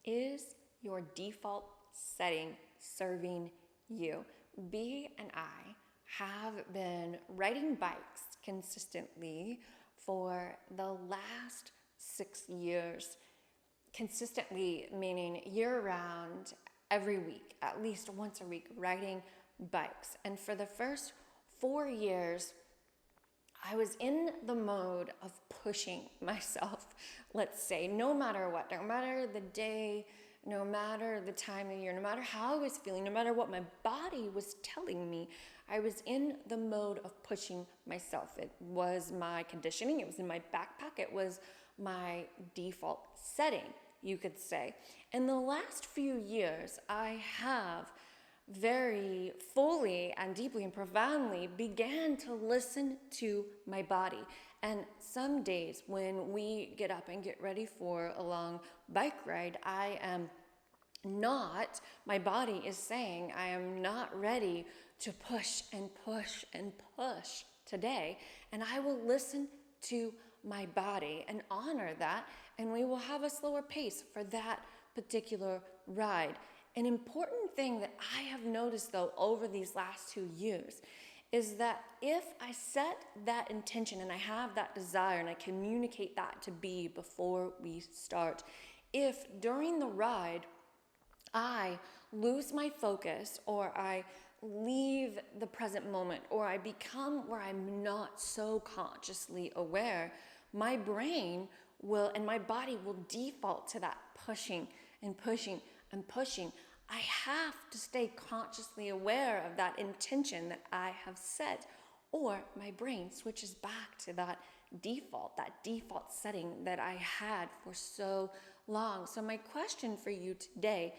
Is your default setting serving you? B and I have been riding bikes consistently for the last 6 years. Consistently meaning year-round, every week, at least once a week, riding bikes. And for the first 4 years, I was in the mode of pushing myself, let's say, no matter what, no matter the day, no matter the time of year, no matter how I was feeling, no matter what my body was telling me, I was in the mode of pushing myself. It was my conditioning, it was in my backpack, it was my default setting, you could say. In the last few years, I have very fully and deeply and profoundly began to listen to my body. And some days when we get up and get ready for a long bike ride, my body is saying I am not ready to push and push and push today. And I will listen to my body and honor that, and we will have a slower pace for that particular ride. An important thing that I have noticed, though, over these last 2 years is that if I set that intention and I have that desire and I communicate that to B before we start, if during the ride I lose my focus or I leave the present moment or I become where I'm not so consciously aware, my brain will and my body will default to that pushing and pushing and pushing. I have to stay consciously aware of that intention that I have set, or my brain switches back to that default setting that I had for so long. So my question for you today,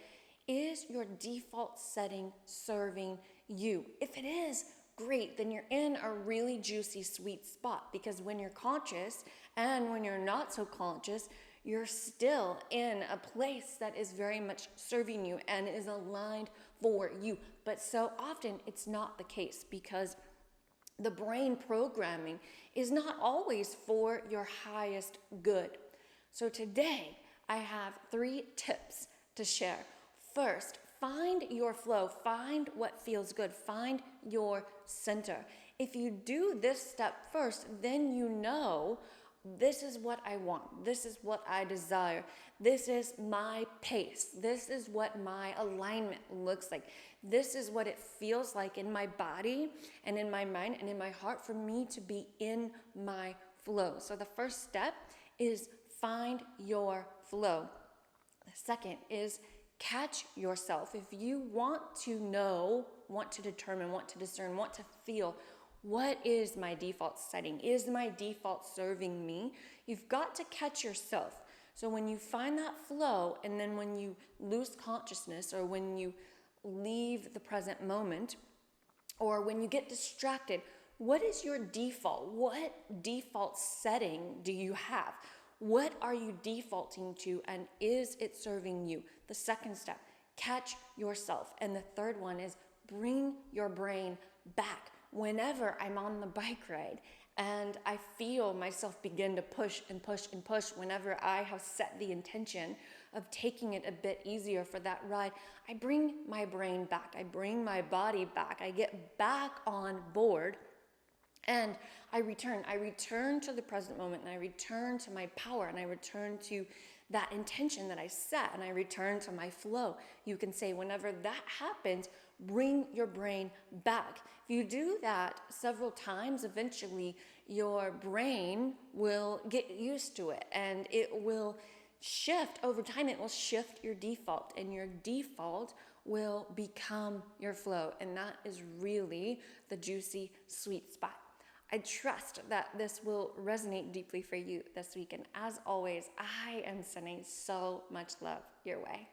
is your default setting serving you? If it is, great, then you're in a really juicy, sweet spot, because when you're conscious and when you're not so conscious, you're still in a place that is very much serving you and is aligned for you. But so often it's not the case, because the brain programming is not always for your highest good. So today I have 3 tips to share. First, find your flow, find what feels good, find your center. If you do this step first, then you know this is what I want, this is what I desire, this is my pace, this is what my alignment looks like, this is what it feels like in my body and in my mind and in my heart for me to be in my flow. So the first step is find your flow. The second is catch yourself. If you want to know, want to determine, want to discern, want to feel, what is my default setting? Is my default serving me? You've got to catch yourself. So when you find that flow, and then when you lose consciousness, or when you leave the present moment, or when you get distracted, what is your default? What default setting do you have? What are you defaulting to, and is it serving you? The second step, catch yourself. And the third one is bring your brain back. Whenever I'm on the bike ride and I feel myself begin to push and push and push, whenever I have set the intention of taking it a bit easier for that ride, I bring my brain back, I bring my body back, I get back on board, and I return to the present moment, and I return to my power, and I return to that intention that I set, and I return to my flow. You can say whenever that happens, bring your brain back. If you do that several times, eventually your brain will get used to it, and it will shift over time. It will shift your default, and your default will become your flow. And that is really the juicy, sweet spot. I trust that this will resonate deeply for you this week. And as always, I am sending so much love your way.